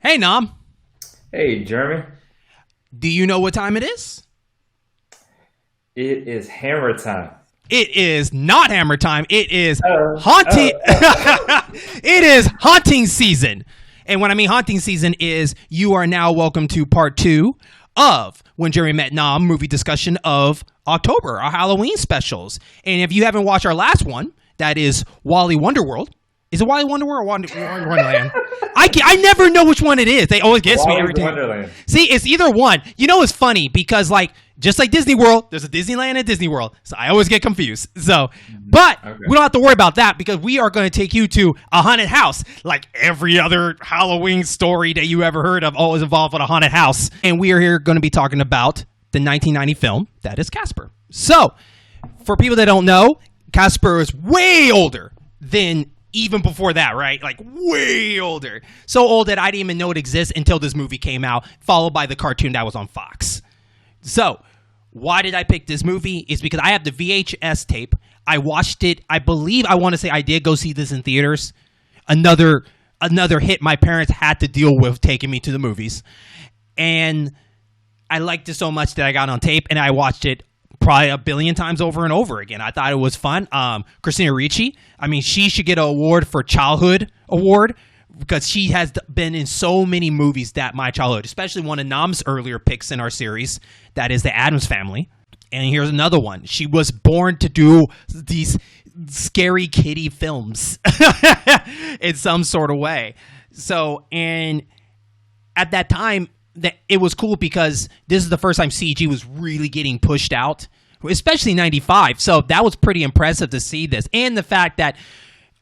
Hey, Nam. Hey, Jeremy. Do you know what time it is? It is hammer time. It is not hammer time. It is Oh, haunting. oh, oh. It is haunting season. And what I mean haunting season is you are now welcome to part 2 of When Jeremy Met Nam movie discussion of October, our Halloween specials. And if you haven't watched our last one, that is Wally Wonderworld. Is it Wally Wonderworld or Wonderland? I never know which one it is. They always guess me every time. Wonderland. See, it's either one. You know, it's funny because, like, just like Disney World, there's a Disneyland and Disney World. So I always get confused. So, but we don't have to worry about that because we are going to take you to a haunted house. Like every other Halloween story that you ever heard of always involved with a haunted house. And we are here going to be talking about the 1990 film that is Casper. So, for people that don't know, Casper is way older than even before that, right? Like way older. So old that I didn't even know it exists until this movie came out, followed by the cartoon that was on Fox. So, why did I pick this movie? It's because I have the VHS tape. I watched it. I want to say I did go see this in theaters. Another hit my parents had to deal with taking me to the movies. And I liked it so much that I got on tape and I watched it probably a billion times over and over again. I thought it was fun. Christina Ricci, I mean, she should get an award for childhood award because she has been in so many movies that my childhood, especially one of Nam's earlier picks in our series, that is The Addams Family. And here's another one. She was born to do these scary kitty films in some sort of way. So, and at that time, it was cool because this is the first time CG was really getting pushed out, especially 95. So that was pretty impressive to see this. And the fact that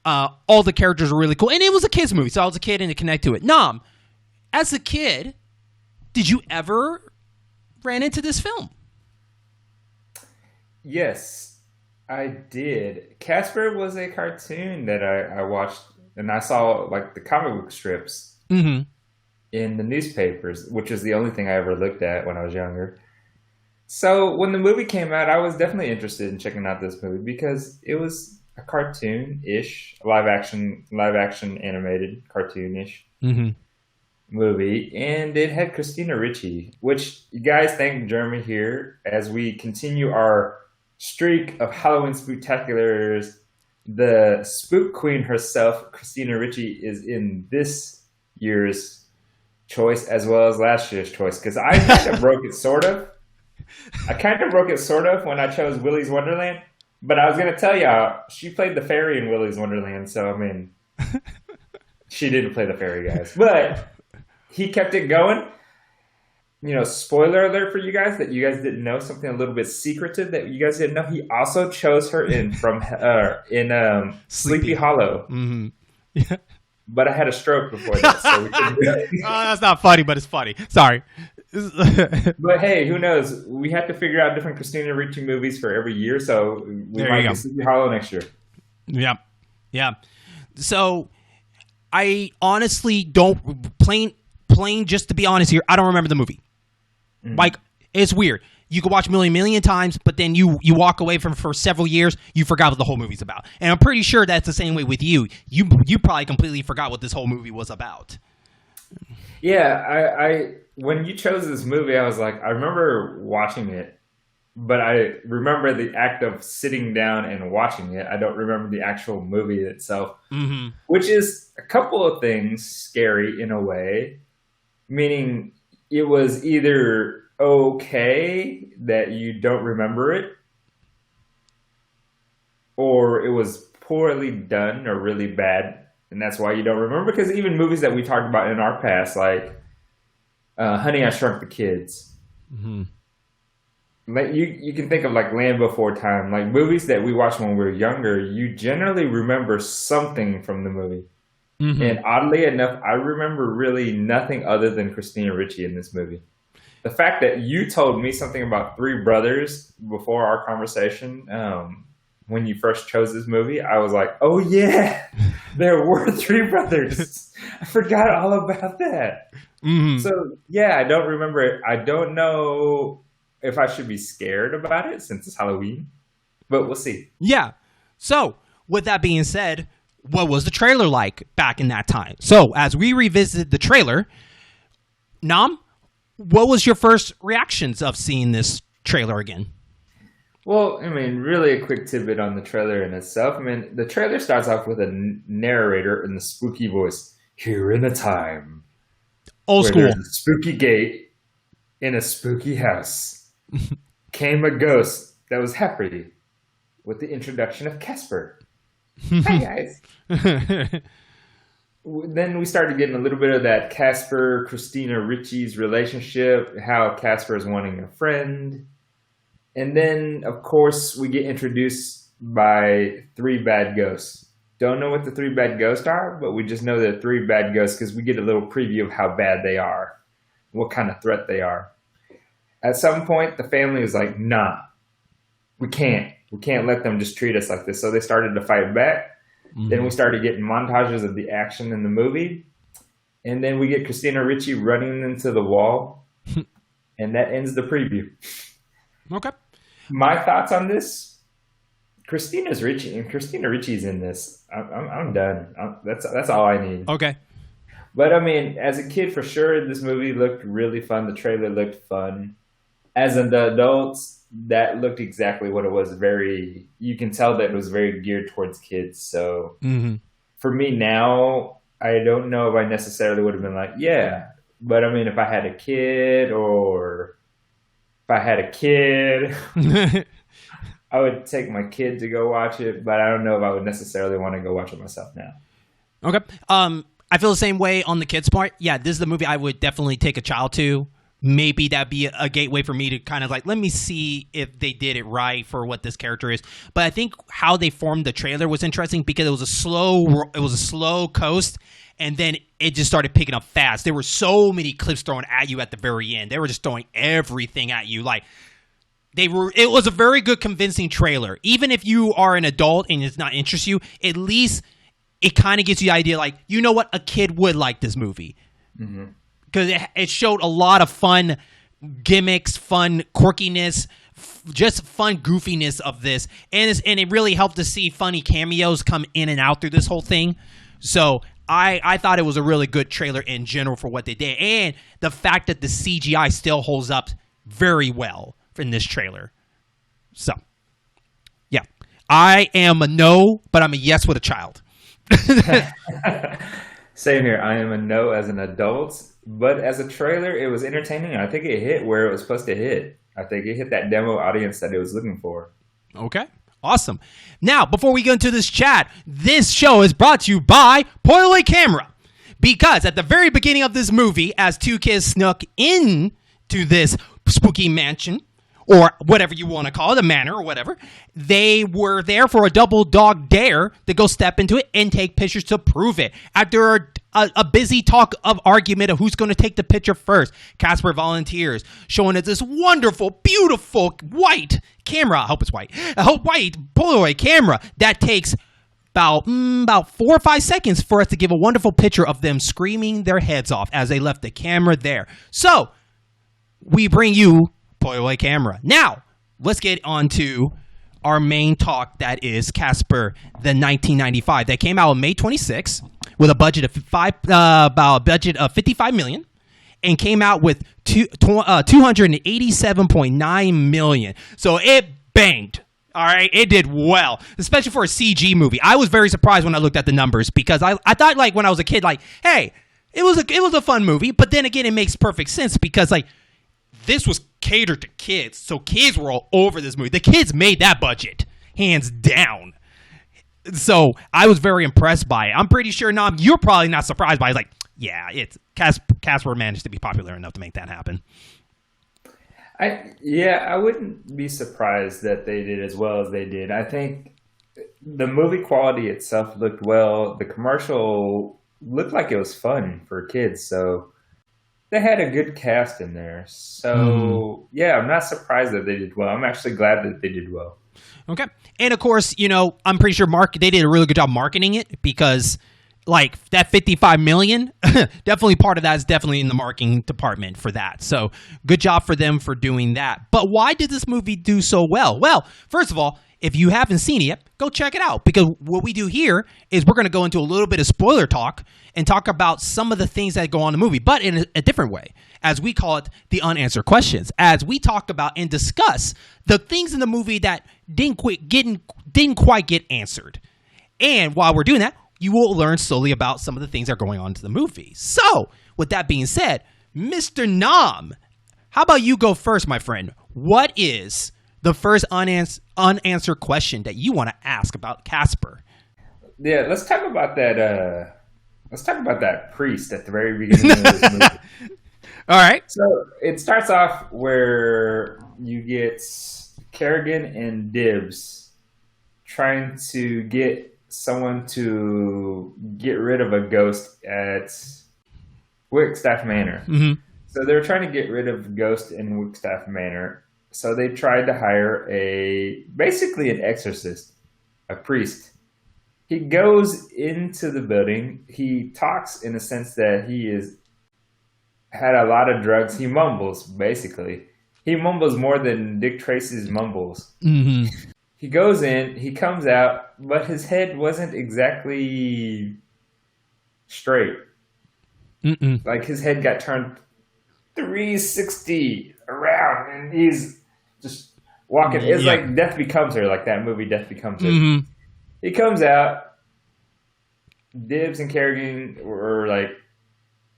all the characters were really cool. And it was a kid's movie, so I was a kid and to connect to it. Nam, as a kid, did you ever ran into this film? Yes, I did. Casper was a cartoon that I watched, and I saw like the comic book strips in the newspapers, which is the only thing I ever looked at when I was younger. So when the movie came out, I was definitely interested in checking out this movie because it was a cartoon-ish, live action animated cartoon-ish movie, and it had Christina Ricci, which you guys thank Jeremy here as we continue our streak of Halloween spooktaculars. The spook queen herself, Christina Ricci, is in this year's choice as well as last year's choice because I kind of broke it sort of. I kind of broke it sort of when I chose Willy's Wonderland. But I was going to tell y'all, she played the fairy in Willy's Wonderland, so, I mean, she didn't play the fairy, guys. But he kept it going. You know, spoiler alert for you guys that you guys didn't know, something a little bit secretive that you guys didn't know. He also chose her in Sleepy Hollow. Mm-hmm. Yeah. But I had a stroke before that, so we couldn't do it. That's not funny, but it's funny. Sorry. But hey, who knows? We have to figure out different Christina Ricci movies for every year, so we might get Sleepy Hollow next year. Yeah. So I honestly don't plain just to be honest here, I don't remember the movie. Like, it's weird. You could watch a million times, but then you walk away from for several years, you forgot what the whole movie's about. And I'm pretty sure that's the same way with you. You probably completely forgot what this whole movie was about. Yeah, I when you chose this movie, I was like, I remember watching it, but I remember the act of sitting down and watching it. I don't remember the actual movie itself, which is a couple of things scary in a way, meaning it was either okay that you don't remember it, or it was poorly done or really bad, and that's why you don't remember. Because even movies that we talked about in our past, like Honey, I Shrunk the Kids, like you can think of like Land Before Time, like movies that we watched when we were younger. You generally remember something from the movie. And oddly enough, I remember really nothing other than Christina Ricci in this movie. The fact that you told me something about three brothers before our conversation, when you first chose this movie, I was like, oh yeah, there were three brothers. I forgot all about that. So yeah, I don't remember it. I don't know if I should be scared about it since it's Halloween, but we'll see. Yeah. So with that being said, what was the trailer like back in that time? So as we revisited the trailer, Nam, what was your first reactions of seeing this trailer again? Well, I mean, really a quick tidbit on the trailer in itself. I mean, the trailer starts off with a narrator in the spooky voice. Here in a time. Old school. There's a spooky gate in a spooky house. Came a ghost that was happy with the introduction of Casper. Hi, guys. Then we started getting a little bit of that Casper, Christina Ricci's relationship, how Casper is wanting a friend. And then, of course, we get introduced by 3 bad ghosts. Don't know what the 3 bad ghosts are, but we just know they're 3 bad ghosts because we get a little preview of how bad they are, what kind of threat they are. At some point, the family was like, nah, we can't let them just treat us like this. So they started to fight back. Mm-hmm. Then we started getting montages of the action in the movie. And then we get Christina Ricci running into the wall. And that ends the preview. Okay. My thoughts on this? Christina Ricci's in this. I'm done. That's all I need. Okay. But I mean, as a kid, for sure, this movie looked really fun. The trailer looked fun. As an adult, that looked exactly what it was. You can tell that it was very geared towards kids. So for me now, I don't know if I necessarily would have been like, yeah. But I mean, if I had a kid, I would take my kid to go watch it, but I don't know if I would necessarily want to go watch it myself now. Okay. I feel the same way on the kids' part. Yeah, this is the movie I would definitely take a child to. Maybe that'd be a gateway for me to kind of like, let me see if they did it right for what this character is. But I think how they formed the trailer was interesting because it was a slow coast, and then it just started picking up fast. There were so many clips thrown at you at the very end. They were just throwing everything at you. Like, it was a very good, convincing trailer. Even if you are an adult and it's not interest you, at least it kind of gives you the idea, like, you know what, a kid would like this movie. Because it showed a lot of fun gimmicks, fun quirkiness, just fun goofiness of this. And it really helped to see funny cameos come in and out through this whole thing. So I thought it was a really good trailer in general for what they did. And the fact that the CGI still holds up very well in this trailer. So, yeah. I am a no, but I'm a yes with a child. Same here. I am a no as an adult, but as a trailer, it was entertaining. I think it hit where it was supposed to hit. I think it hit that demo audience that it was looking for. Okay. Awesome. Now, before we go into this chat, this show is brought to you by Polaroid Camera. Because at the very beginning of this movie, as 2 kids snuck into this spooky mansion, or whatever you want to call it, a manor or whatever, they were there for a double dog dare to go step into it and take pictures to prove it. After a busy talk of argument of who's going to take the picture first, Casper volunteers, showing us this wonderful, beautiful white camera. I hope it's white. A white Polaroid camera that takes about 4 or 5 seconds for us to give a wonderful picture of them screaming their heads off as they left the camera there. So, we bring you Polaroid Camera. Now, let's get on to our main talk, that is Casper, the 1995. That came out on May 26th with a budget of $55 million and came out with $287.9 million. So it banged. All right, it did well, especially for a CG movie. I was very surprised when I looked at the numbers because I thought, like, when I was a kid, like, hey, it was a fun movie. But then again, it makes perfect sense because, like, this was catered to kids, so kids were all over this movie. The kids made that budget, hands down. So I was very impressed by it. I'm pretty sure, Nam, you're probably not surprised by it. Like, yeah, it's Casper managed to be popular enough to make that happen. I wouldn't be surprised that they did as well as they did. I think the movie quality itself looked well. The commercial looked like it was fun for kids, so they had a good cast in there. So, yeah, I'm not surprised that they did well. I'm actually glad that they did well. Okay. And, of course, you know, I'm pretty sure they did a really good job marketing it because like that 55 million, definitely part of that is definitely in the marketing department for that. So good job for them for doing that. But why did this movie do so well? Well, first of all, if you haven't seen it yet, go check it out, because what we do here is we're going to go into a little bit of spoiler talk and talk about some of the things that go on in the movie, but in a different way, as we call it, the unanswered questions, as we talk about and discuss the things in the movie that didn't quite get answered. And while we're doing that, you will learn slowly about some of the things that are going on to the movie. So, with that being said, Mr. Nam, how about you go first, my friend? What is the first unanswered question that you want to ask about Casper? Yeah, let's talk about that. Let's talk about that priest at the very beginning of this movie. All right. So it starts off where you get Kerrigan and Dibbs trying to get someone to get rid of a ghost at Whipstaff Manor. Mm-hmm. So they're trying to get rid of a ghost in Whipstaff Manor. So they tried to hire basically an exorcist, a priest. He goes into the building. He talks in a sense that he had a lot of drugs. He mumbles, basically. He mumbles more than Dick Tracy's mumbles. Mm-hmm. He goes in, he comes out, but his head wasn't exactly straight. Mm-mm. Like his head got turned 360 around, and he's just walking. It's like Death Becomes Her, like that movie Death Becomes Her. Mm-hmm. He comes out. Dibbs and Kerrigan were like,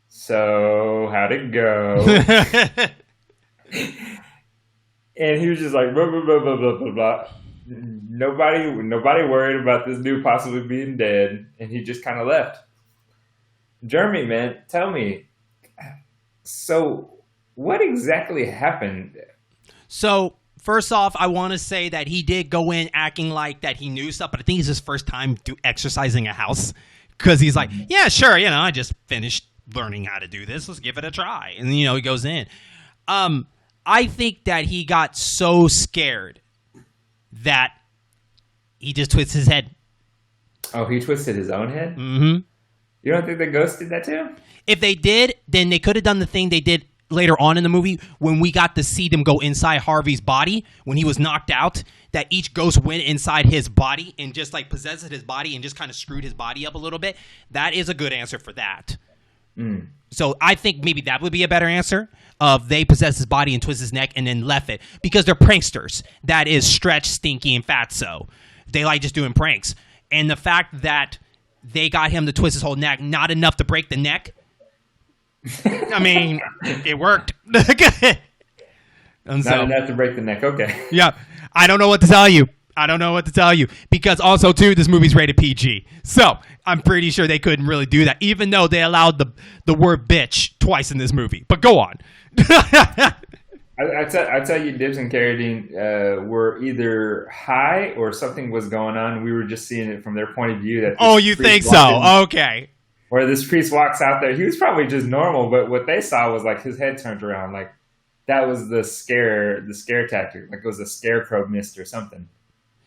"So how'd it go?" And he was just like, blah, blah, blah, blah, blah, blah, blah. Nobody worried about this dude possibly being dead, and he just kind of left. Jeremy, man, tell me, so what exactly happened? So first off, I want to say that he did go in acting like that he knew stuff, but I think it's his first time exercising a house, because he's like, yeah, sure, I just finished learning how to do this. Let's give it a try. And, he goes in. I think that he got so scared that he just twists his head. Oh, he twisted his own head? Mm-hmm. You don't think the ghost did that too? If they did, then they could have done the thing they did later on in the movie when we got to see them go inside Harvey's body when he was knocked out, that each ghost went inside his body and just like possessed his body and just kind of screwed his body up a little bit. That is a good answer for that. Mm. So I think maybe that would be a better answer of they possess his body and twist his neck and then left it, because they're pranksters. That is Stretch, Stinky, and Fatso. They like just doing pranks. And the fact that they got him to twist his whole neck, not enough to break the neck, I mean, it worked. Not enough to break the neck. Okay. Yeah. I don't know what to tell you. Because also, too, this movie's rated PG. So I'm pretty sure they couldn't really do that, even though they allowed the word bitch twice in this movie. But go on. I tell you, Dibbs and Kerrigan were either high or something was going on. We were just seeing it from their point of view. Oh, you think so? Okay. Where this priest walks out there. He was probably just normal, but what they saw was like his head turned around. Like that was the scare tactic. Like it was a scarecrow mist or something.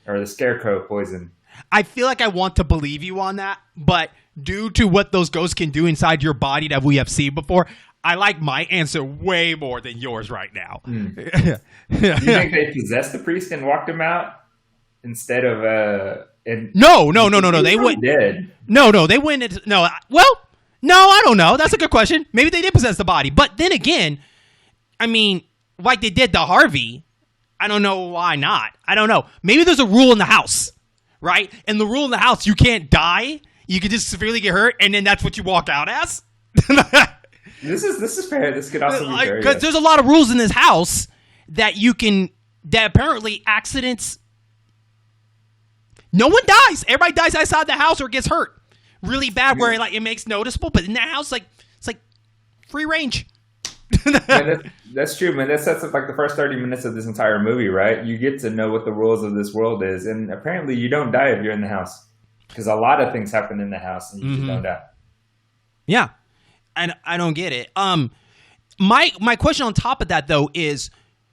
Or the scarecrow poison. I feel like I want to believe you on that, but due to what those ghosts can do inside your body that we have seen before, I like my answer way more than yours right now. Mm. Do you think they possessed the priest and walked him out instead of No. They wouldn't. Dead. No, they wouldn't. No. Well, no, I don't know. That's a good question. Maybe they did possess the body, but then again, I mean, like they did to Harvey. I don't know why not. I don't know. Maybe there's a rule in the house, right? And the rule in the house, you can't die. You can just severely get hurt, and then that's what you walk out as. This is fair. This could also be fair. Because there's a lot of rules in this house that apparently accidents. No one dies. Everybody dies outside the house or gets hurt really bad, where like it makes noticeable. But in that house, it's like free range. Yeah, that's true, man. That sets up like the first 30 minutes of this entire movie, right? You get to know what the rules of this world is, and apparently you don't die if you're in the house, because a lot of things happen in the house, and you just don't die. Yeah, and I don't get it. My question on top of that though is,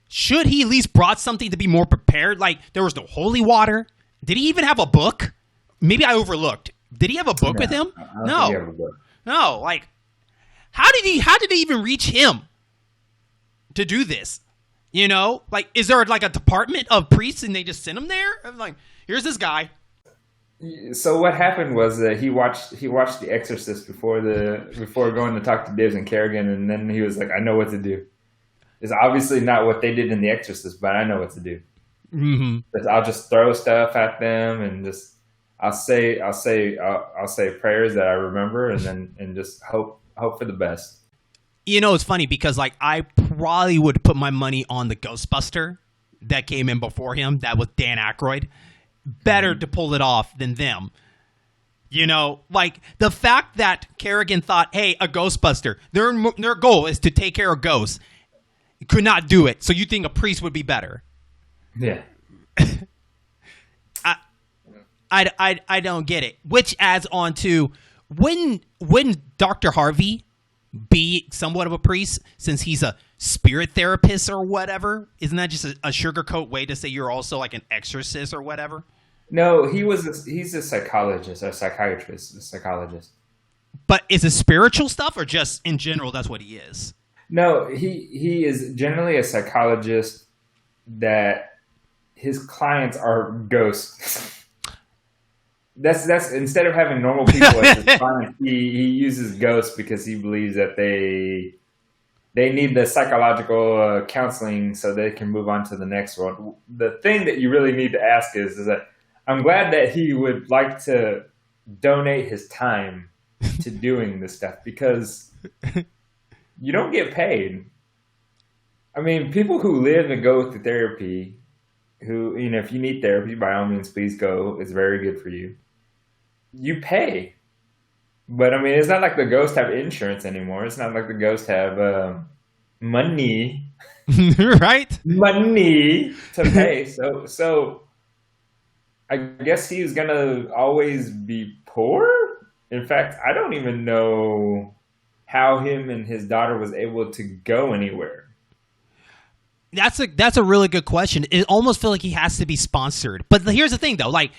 should he at least brought something to be more prepared? Like there was no holy water. Did he even have a book? Maybe I overlooked. Did he have a book with him? I don't think he have a book. No. Like, how did they even reach him to do this? You know, like, is there like a department of priests and they just send him there? I'm like, here's this guy. So what happened was that he watched The Exorcist before going to talk to Dibbs and Kerrigan, and then he was like, I know what to do. It's obviously not what they did in The Exorcist, but I know what to do. Mm-hmm. I'll just throw stuff at them and just I'll say prayers that I remember, and just hope for the best. You know, it's funny because like I probably would put my money on the Ghostbuster that came in before him. That was Dan Aykroyd. Better to pull it off than them. You know, like the fact that Kerrigan thought, hey, a Ghostbuster, their goal is to take care of ghosts, could not do it. So you think a priest would be better? Yeah. I don't get it. Which adds on to wouldn't Dr. Harvey be somewhat of a priest since he's a spirit therapist or whatever? Isn't that just a sugarcoat way to say you're also like an exorcist or whatever? No, he's a psychologist, a psychologist. But is it spiritual stuff or just in general that's what he is? No, he is generally a psychologist that his clients are ghosts. That's instead of having normal people as his clients, he uses ghosts because he believes that they need the psychological counseling so they can move on to the next one. The thing that you really need to ask is that I'm glad that he would like to donate his time to doing this stuff because you don't get paid. I mean, people who live and go to therapy, who, you know, if you need therapy, by all means, please go. It's very good for you. You pay. But, I mean, it's not like the ghosts have insurance anymore. It's not like the ghosts have money. Right? Money to pay. So I guess he's going to always be poor. In fact, I don't even know how him and his daughter was able to go anywhere. That's a really good question. It almost feels like he has to be sponsored. But here's the thing, though. Like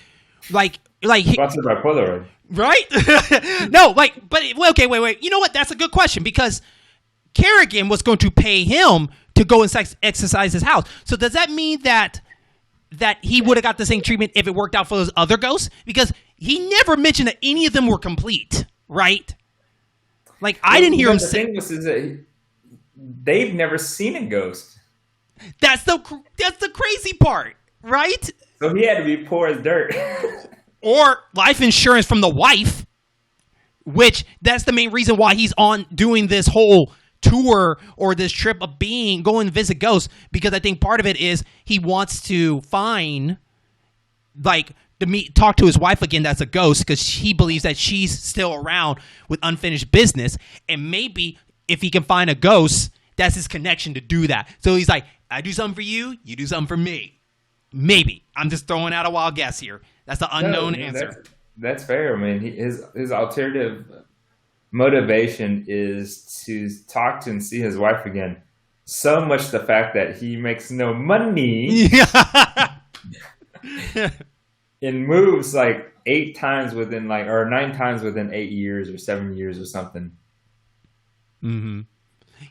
sponsored by Polaroid. Right? No, but wait. You know what? That's a good question because Kerrigan was going to pay him to go and exercise his house. So does that mean that he would have got the same treatment if it worked out for those other ghosts? Because he never mentioned that any of them were complete, right? Like, I didn't hear him say... The thing was is that they've never seen a ghost. That's the crazy part, right? So he had to be poor as dirt. Or life insurance from the wife, which that's the main reason why he's on doing this whole tour or this trip of going to visit ghosts, because I think part of it is he wants to find, like, talk to his wife again that's a ghost because he believes that she's still around with unfinished business, and maybe if he can find a ghost, that's his connection to do that. So he's like, I do something for you, you do something for me. Maybe. I'm just throwing out a wild guess here. That's the unknown answer. That's fair. I mean, his alternative motivation is to talk to and see his wife again. So much the fact that he makes no money and moves like 8 times within 9 times within 8 years or 7 years or something. Mm-hmm.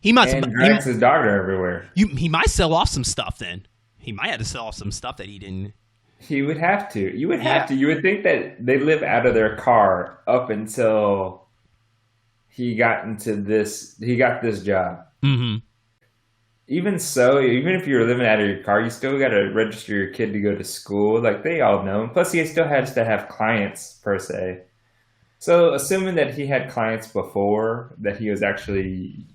He drags his daughter everywhere. He might sell off some stuff then. He might have to sell off some stuff that he didn't. He would have to. You would have to. You would think that they live out of their car up until he got this job. Mm-hmm. Even so, even if you're living out of your car, you still got to register your kid to go to school. Like, they all know. Plus, he still has to have clients, per se. So, assuming that he had clients before that he was actually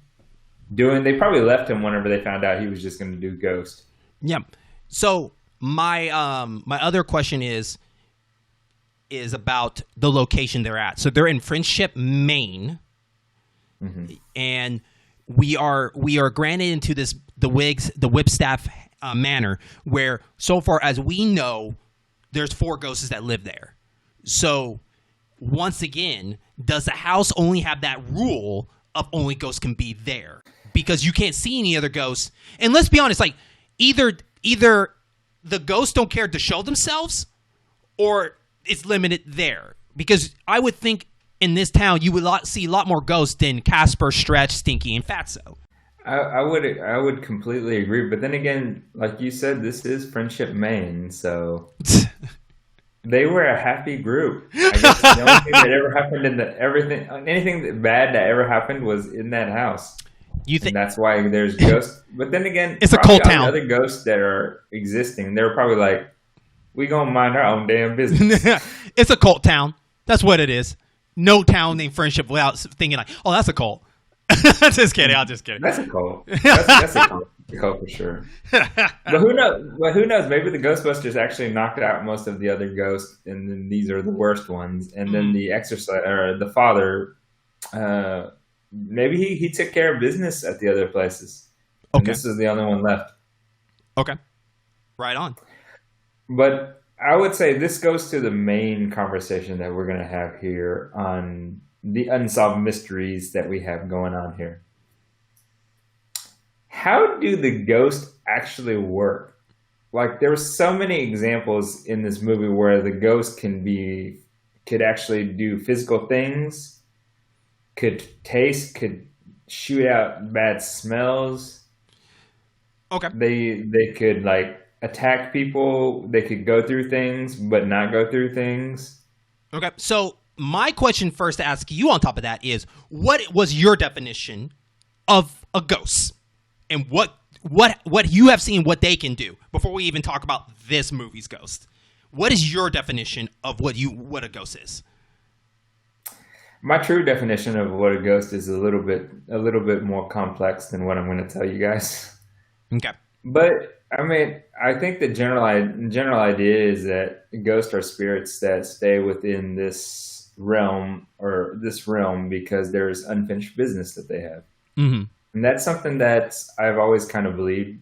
doing, they probably left him whenever they found out he was just going to do Ghost. Yeah. So my other question is about the location they're at. So they're in Friendship, Maine, and we are granted into the Whipstaff manor, where so far as we know, there's 4 ghosts that live there. So once again, does the house only have that rule of only ghosts can be there? Because you can't see any other ghosts. And let's be honest, like, either the ghosts don't care to show themselves, or it's limited there. Because I would think in this town you would see a lot more ghosts than Casper, Stretch, Stinky, and Fatso. I would completely agree, but then again, like you said, this is Friendship, Maine, so they were a happy group. I guess the only thing that ever happened anything bad that ever happened was in that house. You think that's why there's ghosts? But then again, it's a cult town. Other ghosts that are existing, they're probably like, we gonna mind our own damn business. It's a cult town. That's what it is. No town named Friendship without thinking like, oh, that's a cult. Just kidding. I'm just kidding. That's a cult. That's a cult for sure. But who knows? Maybe the Ghostbusters actually knocked out most of the other ghosts, and then these are the worst ones. And then the exorcist, the father, maybe he took care of business at the other places. And this is the only one left. Okay. Right on. But I would say this goes to the main conversation that we're going to have here on the unsolved mysteries that we have going on here. How do the ghosts actually work? Like, there were so many examples in this movie where the ghost could actually do physical things, could taste, could shoot out bad smells. Okay. They could like attack people. They could go through things, but not go through things. Okay. So my question first to ask you on top of that is, what was your definition of a ghost? And what you have seen, what they can do, before we even talk about this movie's ghost. What is your definition of what a ghost is? My true definition of what a ghost is a little bit more complex than what I'm going to tell you guys. Okay. But I mean, I think the general idea is that ghosts are spirits that stay within this realm because there's unfinished business that they have. Mm-hmm. And that's something that I've always kind of believed.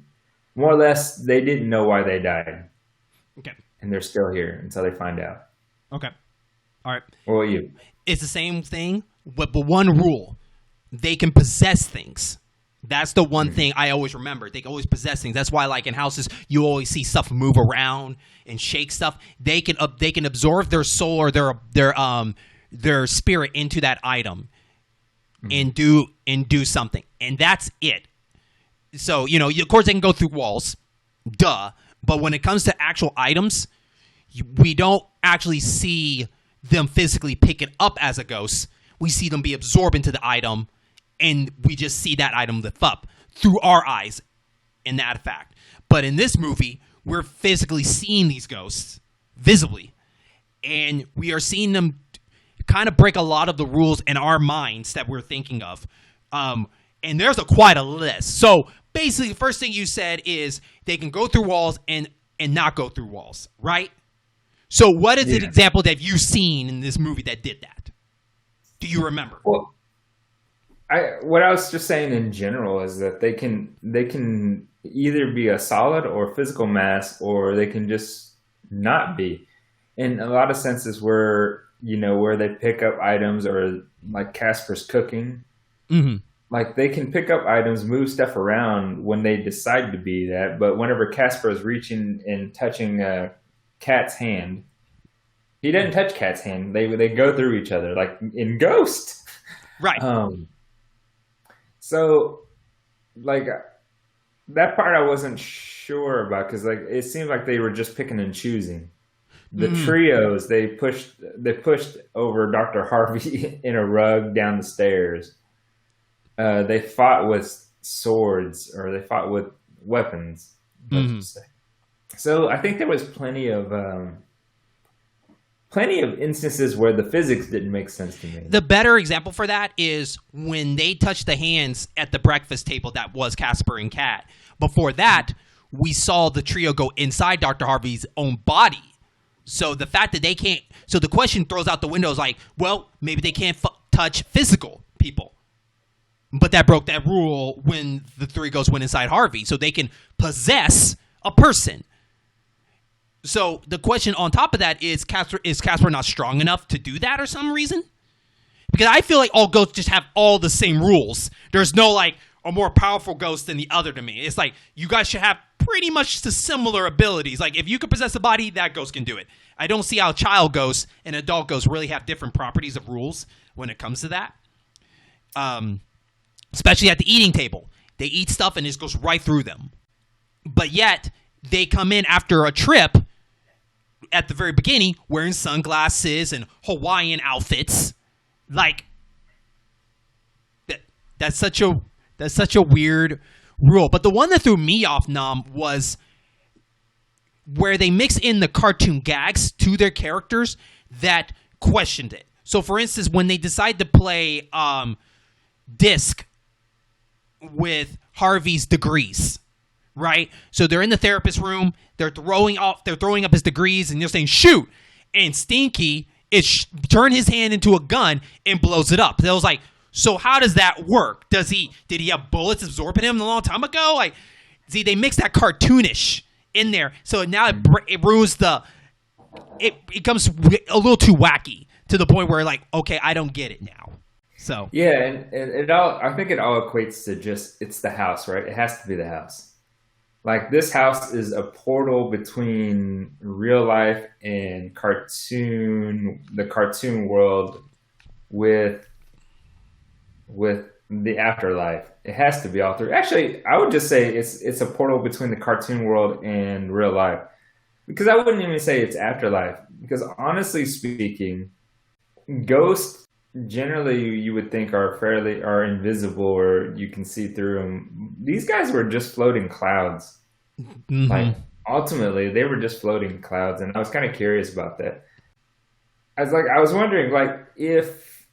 More or less, they didn't know why they died. Okay. And they're still here until they find out. Okay. All right. What about you? It's the same thing, but one rule. They can possess things. That's the one thing I always remember. They can always possess things. That's why, like in houses, you always see stuff move around and shake stuff. They can absorb their soul or their spirit into that item and do something, and that's it. So of course, they can go through walls, duh. But when it comes to actual items, we don't actually see them physically pick it up as a ghost. We see them be absorbed into the item. And we just see that item lift up through our eyes in that fact. But in this movie, we're physically seeing these ghosts visibly. And we are seeing them kind of break a lot of the rules in our minds that we're thinking of. And there's quite a list. So basically, the first thing you said is they can go through walls and not go through walls, right? So what is an example that you've seen in this movie that did that? Do you remember? Well, what I was just saying in general is that they can either be a solid or physical mass, or they can just not be. In a lot of senses, where they pick up items, or like Casper's cooking, like they can pick up items, move stuff around when they decide to be that. But whenever Casper is reaching and touching Cat's hand, he doesn't touch Cat's hand. They go through each other, like in Ghost, right? So, like, that part I wasn't sure about, because like it seemed like they were just picking and choosing. The trios, they pushed over Dr. Harvey in a rug down the stairs. They fought with swords, or they fought with weapons. So I think there was plenty of instances where the physics didn't make sense to me. The better example for that is when they touched the hands at the breakfast table that was Casper and Kat. Before that, we saw the trio go inside Dr. Harvey's own body. So the fact that they can't... So the question throws out the window is like, well, maybe they can't touch physical people. But that broke that rule when the three ghosts went inside Harvey. So they can possess a person. So the question on top of that is Casper not strong enough to do that or some reason? Because I feel like all ghosts just have all the same rules. There's no like a more powerful ghost than the other to me. It's like you guys should have pretty much the similar abilities. Like, if you could possess a body, that ghost can do it. I don't see how child ghosts and adult ghosts really have different properties of rules when it comes to that. Especially at the eating table. They eat stuff and it goes right through them. But yet, they come in after a trip at the very beginning wearing sunglasses and Hawaiian outfits. Like, that's such a weird rule. But the one that threw me off, Nam, was where they mix in the cartoon gags to their characters that questioned it. So, for instance, when they decide to play Disc with Harvey's degrees, right? So they're in the therapist room. They're throwing up his degrees, and they're saying shoot. And Stinky turned his hand into a gun and blows it up. I was like, so how does that work? Did he have bullets absorbing him a long time ago? Like, see, they mix that cartoonish in there, so now it ruins it becomes a little too wacky to the point where, like, okay, I don't get it now. So yeah, and it all, I think it all equates to just, it's the house, right? It has to be the house. Like, this house is a portal between real life and the cartoon world with the afterlife. It has to be all three. Actually, I would just say it's a portal between the cartoon world and real life. Because I wouldn't even say it's afterlife. Because honestly speaking, ghosts generally you would think are invisible, or you can see through them. These guys were just floating clouds. Mm-hmm. Like, ultimately, they were just floating clouds, and I was kind of curious about that. I was wondering, like, if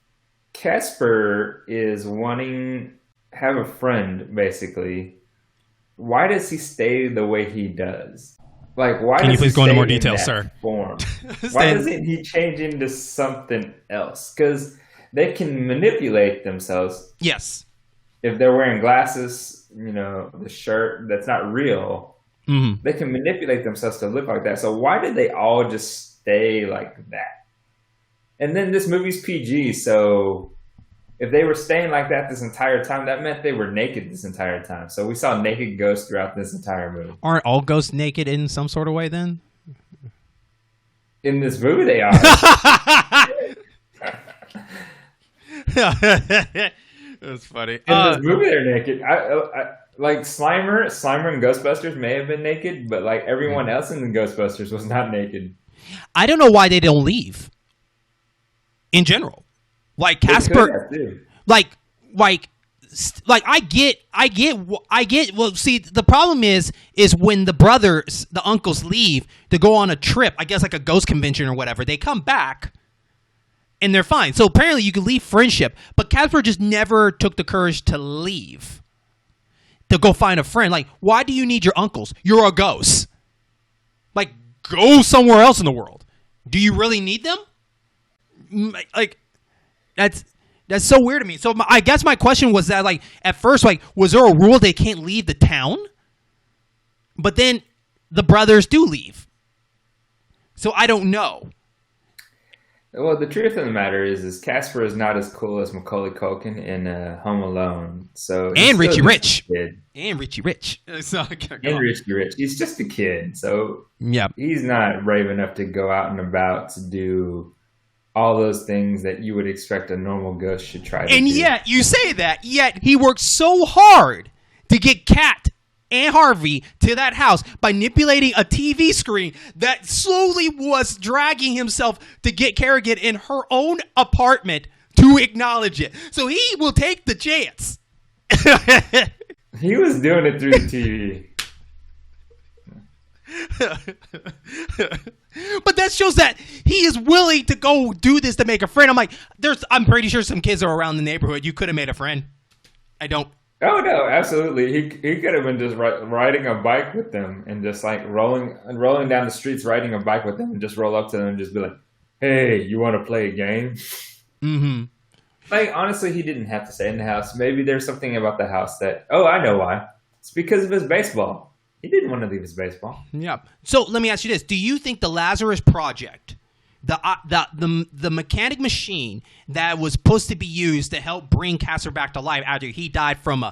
Casper is wanting have a friend, basically, why does he stay the way he does? Like, why can you please go into more detail, sir? Form? Why doesn't he change into something else? Because they can manipulate themselves. Yes. If they're wearing glasses, the shirt that's not real, they can manipulate themselves to look like that. So why did they all just stay like that? And then this movie's PG, so if they were staying like that this entire time, that meant they were naked this entire time. So we saw naked ghosts throughout this entire movie. Aren't all ghosts naked in some sort of way then? In this movie, they are. That's funny. In this movie, they're naked. I like Slimer and Ghostbusters may have been naked, but like everyone else in the Ghostbusters was not naked. I don't know why they don't leave. In general, like Casper, like I get. Well, see, the problem is when the uncles leave to go on a trip, I guess like a ghost convention or whatever, they come back and they're fine. So apparently you can leave friendship, but Casper just never took the courage to leave, to go find a friend. Like, why do you need your uncles? You're a ghost. Like, go somewhere else in the world. Do you really need them? Like, that's so weird to me. So I guess my question was that, like, at first, like, was there a rule they can't leave the town? But then the brothers do leave. So I don't know. Well, the truth of the matter is Casper is not as cool as Macaulay Culkin in Home Alone. And Richie Rich. And Richie Rich. Richie Rich. He's just a kid. So yep. He's not brave enough to go out and about to do all those things that you would expect a normal ghost should try to do. And yet, you say that, yet he worked so hard to get Kat and Harvey to that house by manipulating a TV screen that slowly was dragging himself to get Kerrigan in her own apartment to acknowledge it. So he will take the chance. He was doing it through the TV. But that shows that he is willing to go do this to make a friend. I'm like, I'm pretty sure some kids are around the neighborhood. You could have made a friend. I don't. Oh no, absolutely. He could have been just riding a bike with them and just like rolling down the streets, riding a bike with them, and just roll up to them and just be like, "Hey, you want to play a game?" Mm-hmm. Like, honestly, he didn't have to stay in the house. Maybe there's something about the house that, I know why. It's because of his baseball. He didn't want to leave his baseball. Yeah. So let me ask you this: do you think the Lazarus Project, the mechanic machine that was supposed to be used to help bring Casper back to life after he died from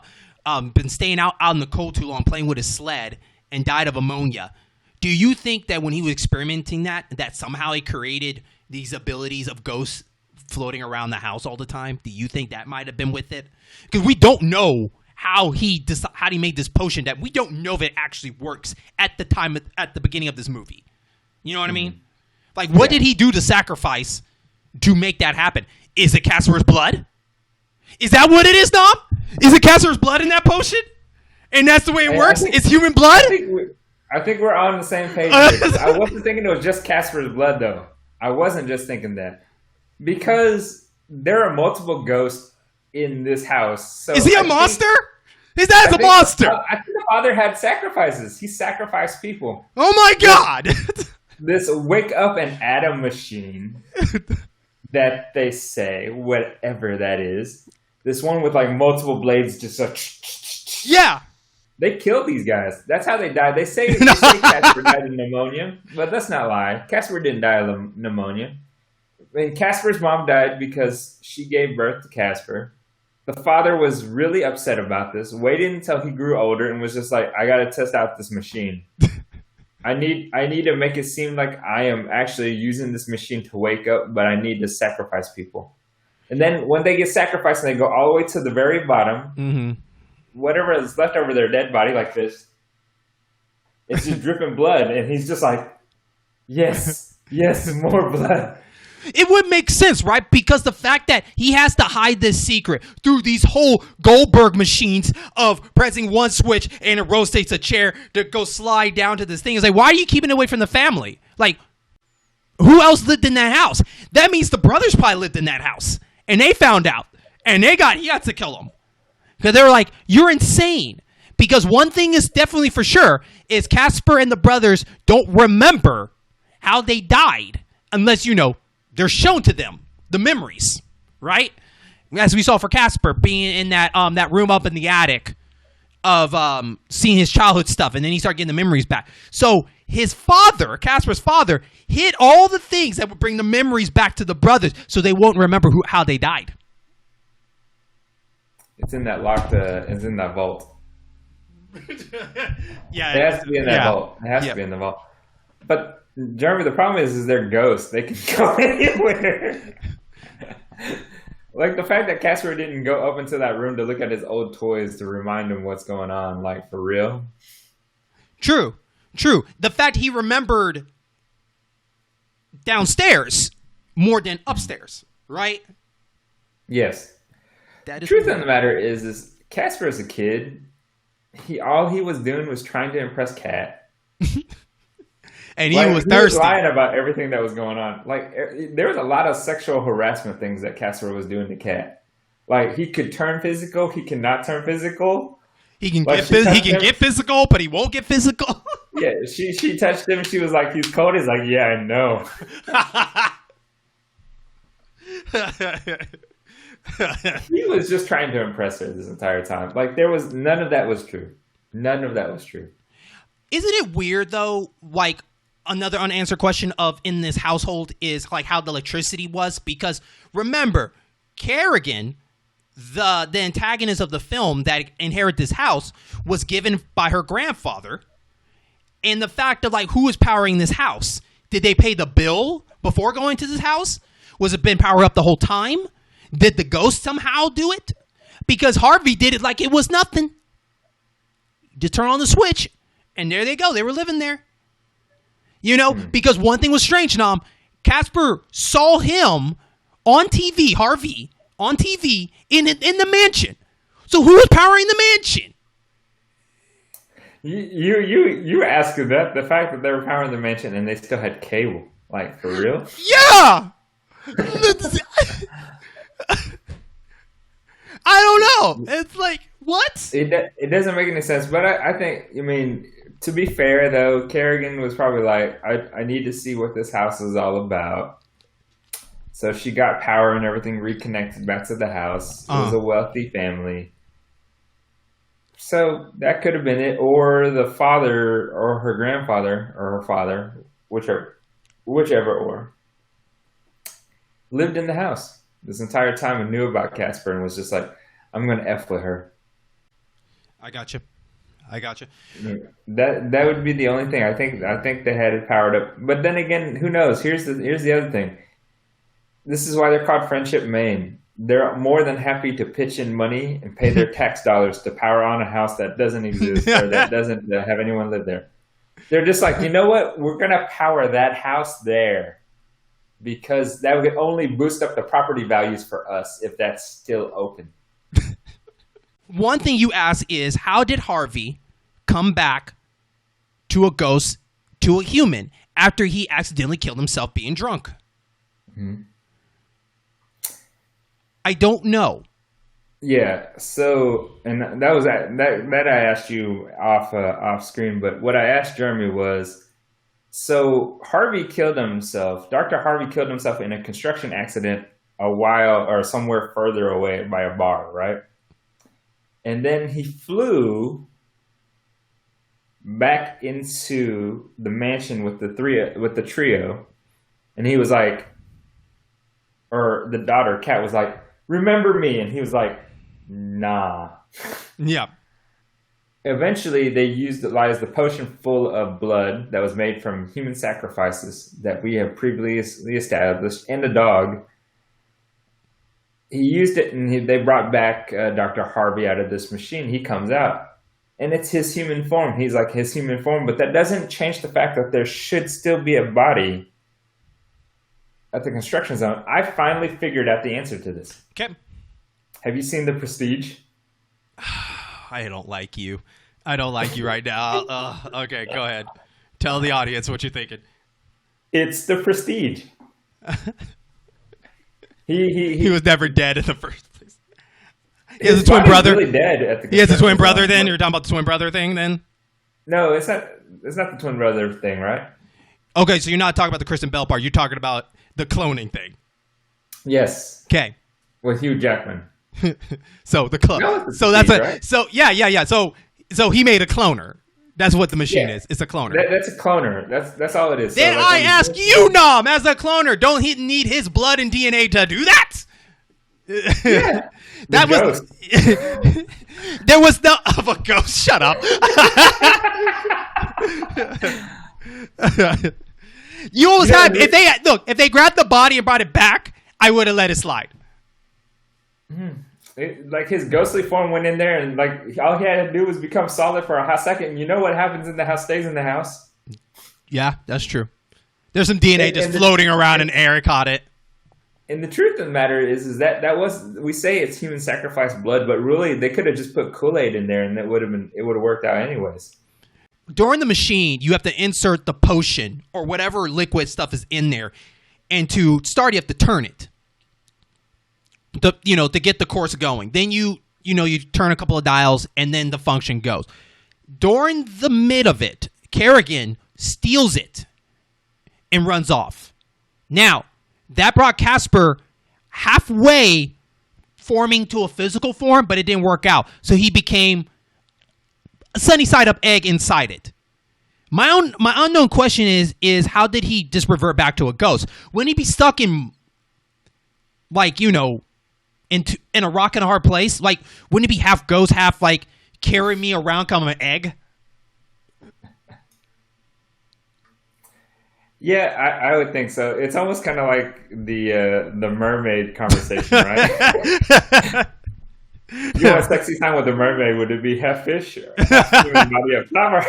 been staying out in the cold too long, playing with his sled and died of ammonia. Do you think that when he was experimenting that somehow he created these abilities of ghosts floating around the house all the time? Do you think that might have been with it? Because we don't know how he made this potion that we don't know if it actually works at the beginning of this movie. You know what I mean? Like, what did he do to sacrifice to make that happen? Is it Casper's blood? Is that what it is, Dom? Is it Casper's blood in that potion? And that's the way it works? It's human blood? I think we're on the same page here. I wasn't thinking it was just Casper's blood, though. I wasn't just thinking that. Because there are multiple ghosts in this house. So is he a monster? His dad's a monster. I think the father had sacrifices. He sacrificed people. Oh my God! This wake up and Adam machine that they say, whatever that is. This one with like multiple blades, just like yeah. They killed these guys. That's how they died. They say Casper died of pneumonia, but that's not lie. Casper didn't die of pneumonia. And Casper's mom died because she gave birth to Casper. The father was really upset about this, waited until he grew older and was just like, I got to test out this machine. I need to make it seem like I am actually using this machine to wake up, but I need to sacrifice people. And then when they get sacrificed and they go all the way to the very bottom, whatever is left over their dead body like this, it's just dripping blood. And he's just like, yes, more blood. It would make sense, right? Because the fact that he has to hide this secret through these whole Goldberg machines of pressing one switch and it rotates a chair to go slide down to this thing. It's like, why are you keeping it away from the family? Like, who else lived in that house? That means the brothers probably lived in that house. And they found out. And he had to kill them. Because they were like, you're insane. Because one thing is definitely for sure is Casper and the brothers don't remember how they died. Unless, they're shown to them, the memories, right? As we saw for Casper being in that room up in the attic of seeing his childhood stuff, and then he started getting the memories back. So his father, Casper's father, hid all the things that would bring the memories back to the brothers so they won't remember how they died. It's in that locked, it's in that vault. Yeah. It has to be in that vault. It has to be in the vault. But Jeremy, the problem is they're ghosts. They can go anywhere. Like the fact that Casper didn't go up into that room to look at his old toys to remind him what's going on, like for real. True. The fact he remembered downstairs more than upstairs, right? Yes. That is truth of the matter is Casper as a kid, all he was doing was trying to impress Kat. And he was thirsty. He was lying about everything that was going on. Like, there was a lot of sexual harassment things that Casper was doing to Kat. Like, he could turn physical. He cannot turn physical. He can get physical, but he won't get physical. Yeah, she touched him. She was like, he's cold. He's like, yeah, I know. He was just trying to impress her this entire time. Like, none of that was true. None of that was true. Isn't it weird, though, like, another unanswered question of in this household is like how the electricity was, because remember, Kerrigan, the antagonist of the film that inherited this house, was given by her grandfather, and the fact of like who was powering this house. Did they pay the bill before going to this house? Was it been powered up the whole time? Did the ghost somehow do it? Because Harvey did it like it was nothing. Just turn on the switch and there they go. They were living there. Because one thing was strange, Nom. Casper saw him on TV, Harvey, on TV in the mansion. So who was powering the mansion? You were asking that, the fact that they were powering the mansion and they still had cable. Like, for real? Yeah! I don't know. It's like, what? It doesn't make any sense. But I think, to be fair, though, Kerrigan was probably like, I need to see what this house is all about. So she got power and everything reconnected back to the house. It was a wealthy family. So that could have been it. Or the father or her grandfather or her father, whichever, lived in the house this entire time and knew about Casper and was just like, I'm going to F with her. I got you. I got you. That would be the only thing. I think they had it powered up. But then again, who knows? Here's the other thing. This is why they're called Friendship Maine. They're more than happy to pitch in money and pay their tax dollars to power on a house that doesn't exist or that doesn't have anyone live there. They're just like, you know what? We're going to power that house there because that would only boost up the property values for us if that's still open. One thing you ask is, how did Harvey come back to a ghost, to a human, after he accidentally killed himself being drunk? Mm-hmm. I don't know. Yeah, so, and that was that I asked you off screen, but what I asked Jeremy was, so Harvey killed himself, Dr. Harvey killed himself in a construction accident a while or somewhere further away by a bar, right? And then he flew back into the mansion with the trio, and he was like, or the daughter, Kat, was like, remember me? And he was like, nah. Yeah. Eventually, they utilized the potion full of blood that was made from human sacrifices that we have previously established, and a dog. He used it, and they brought back Dr. Harvey out of this machine. He comes out, and it's his human form. He's like his human form, but that doesn't change the fact that there should still be a body at the construction zone. I finally figured out the answer to this. Okay. Have you seen The Prestige? I don't like you. I don't like you right now. Okay, go ahead. Tell the audience what you're thinking. It's The Prestige. He was never dead in the first place. He has a twin brother. Really dead at the he has a twin brother. Then you're talking about the twin brother thing. Then no, it's not. It's not the twin brother thing, right? Okay, so you're not talking about the Kristen Bell part. You're talking about the cloning thing. Yes. Okay. With Hugh Jackman. So the clone. No, so that's a right? So yeah. So he made a cloner. That's what the machine is. It's a cloner. That's a cloner. That's all it is. Then so, I ask you, Nom, as a cloner, don't he need his blood and DNA to do that? Yeah. That was there was no of a ghost. Shut up. You always had if they grabbed the body and brought it back, I would have let it slide. Like his ghostly form went in there, and like all he had to do was become solid for a hot second. You know what happens in the house stays in the house. Yeah, that's true. There's some DNA just floating around, and Eric caught it. And the truth of the matter is that was, we say it's human sacrifice blood, but really they could have just put Kool-Aid in there, and it would have worked out anyways. During the machine, you have to insert the potion or whatever liquid stuff is in there, and to start, you have to turn it. To get the course going. Then you turn a couple of dials, and then the function goes. During the mid of it, Kerrigan steals it and runs off. Now, that brought Casper halfway forming to a physical form, but it didn't work out. So he became a sunny side up egg inside it. My unknown question is how did he just revert back to a ghost? Wouldn't he be stuck in in a rock and a hard place? Like, wouldn't it be half ghost, half like carry me around kind of an egg? Yeah, I would think so. It's almost kind of like the mermaid conversation, right? You want sexy time with the mermaid? Would it be half fish, half human body up top,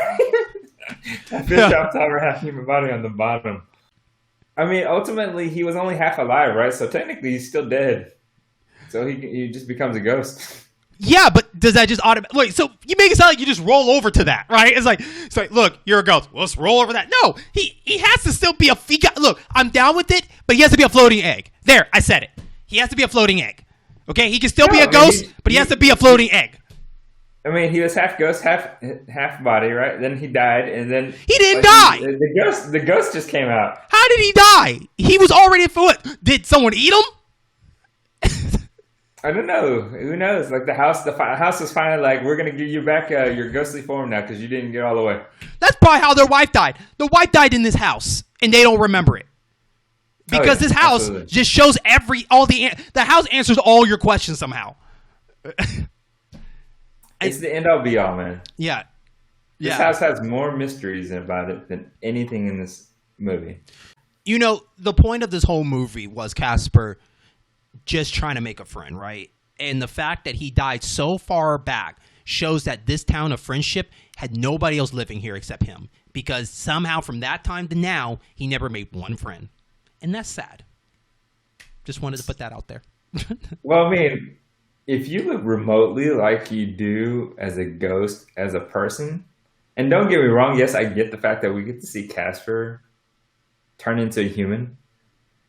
half fish up top, or half human body on the bottom? I mean, ultimately, he was only half alive, right? So technically, he's still dead. So he just becomes a ghost. Yeah, but does that just automatically... So you make it sound like you just roll over to that, right? It's like, look, you're a ghost. Well, let's roll over that. No, he has to still be look, I'm down with it, but he has to be a floating egg. There, I said it. He has to be a floating egg. Okay? He can still be a ghost, but he has to be a floating egg. I mean, he was half ghost, half body, right? Then he died, and then... He didn't die! The ghost just came out. How did he die? He was already Did someone eat him? I don't know. Who knows? Like the house was finally like, we're gonna give you back your ghostly form now because you didn't get all the way. That's probably how their wife died. The wife died in this house, and they don't remember it because this house absolutely just shows the house answers all your questions somehow. It's the end all be all, man. Yeah, This house has more mysteries about it than anything in this movie. You know, the point of this whole movie was Casper just trying to make a friend, right? And the fact that he died so far back shows that this town of Friendship had nobody else living here except him. Because somehow from that time to now, he never made one friend. And that's sad. Just wanted to put that out there. Well, I mean, if you look remotely like you do as a ghost, as a person, and don't get me wrong, yes, I get the fact that we get to see Casper turn into a human.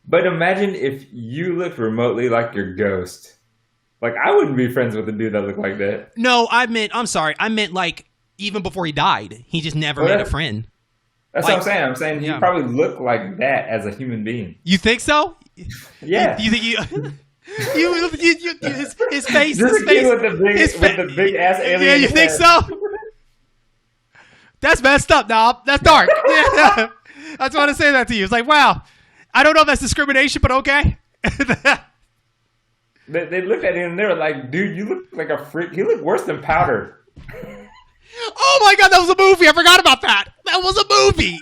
But imagine if you looked remotely like your ghost. Like, I wouldn't be friends with a dude that looked like that. No, I'm sorry. I meant like even before he died, he just never made a friend. That's what I'm saying. I'm saying he probably looked like that as a human being. You think so? Yeah. You think his face, with the big ass alien. Yeah, you think so? That's messed up, Knob. That's dark. Yeah. I just want to say that to you. It's like, wow. I don't know if that's discrimination, but okay. They looked at him and they were like, dude, you look like a freak. He looked worse than Powder. Oh my God, that was a movie. I forgot about that. That was a movie.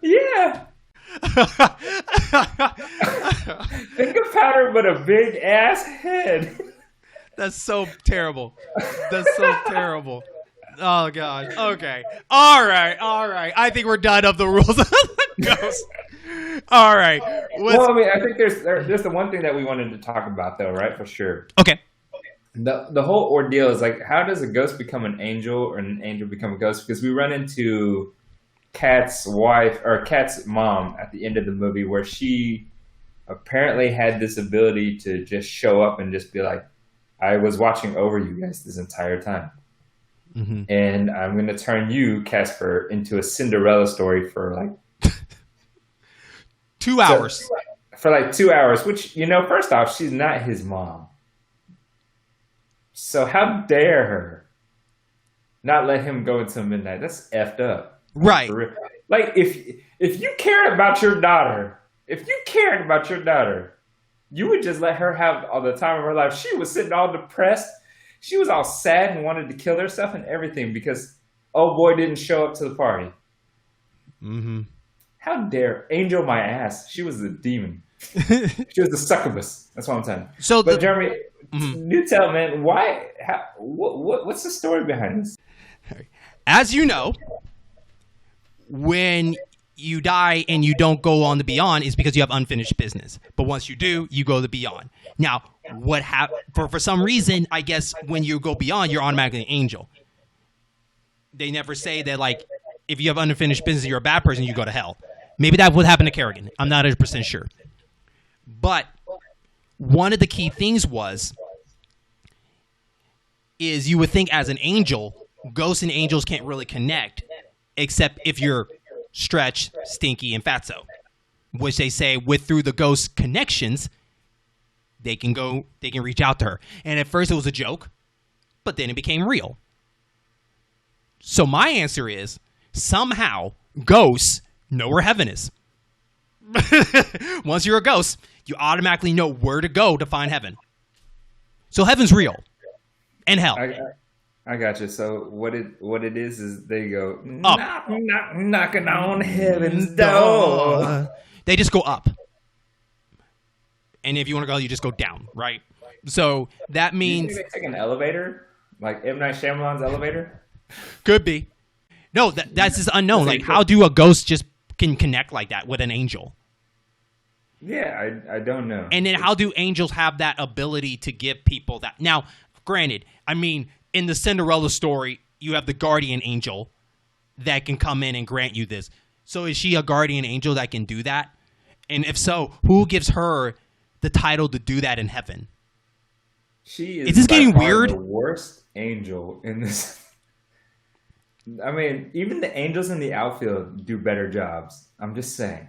Yeah. Think of Powder but a big ass head. That's so terrible. That's so terrible. Oh God. Okay. All right. I think we're done of the rules of the ghost. All right. Well, I mean, I think there's the one thing that we wanted to talk about, though, right? For sure. Okay. The whole ordeal is like, how does a ghost become an angel or an angel become a ghost? Because we run into Kat's wife or Kat's mom at the end of the movie where she apparently had this ability to just show up and just be like, I was watching over you guys this entire time. Mm-hmm. And I'm going to turn you, Casper, into a Cinderella story for like 2 hours. For like 2 hours, which, you know, first off, she's not his mom. So how dare her not let him go until midnight? That's effed up. Right. Like, if you cared about your daughter, you would just let her have all the time of her life. She was sitting all depressed. She was all sad and wanted to kill herself and everything because old boy didn't show up to the party. Mm-hmm. How dare Angel my ass? She was a demon. She was a succubus. That's what I'm saying. But Jeremy, you tell, man, why? What's the story behind this? As you know, when you die and you don't go on the beyond is because you have unfinished business. But once you do, you go to the beyond. Now, for some reason, I guess when you go beyond, you're automatically an angel. They never say that, like, if you have unfinished business, you're a bad person, you go to hell. Maybe that would happen to Kerrigan. I'm not 100% sure. But one of the key things is you would think as an angel, ghosts and angels can't really connect except if you're Stretch, Stinky, and Fatso, which they say through the ghost connections, they can reach out to her. And at first it was a joke, but then it became real. So my answer is somehow ghosts know where heaven is. Once you're a ghost, you automatically know where to go to find heaven. So heaven's real. And hell. I got you. So what it is they go knocking on heaven's door. They just go up. And if you want to go, you just go down, right? So that means you think they take an elevator? Like M. Night Shyamalan's elevator? Could be. No, that's just unknown. Like, how do a ghost just can connect like that with an angel? Yeah, I don't know. And then how do angels have that ability to give people that? Now, granted, I mean, in the Cinderella story, you have the guardian angel that can come in and grant you this. So is she a guardian angel that can do that? And if so, who gives her the title to do that in heaven? Is this getting weird? The worst angel in this. I mean, even the angels in the outfield do better jobs. I'm just saying.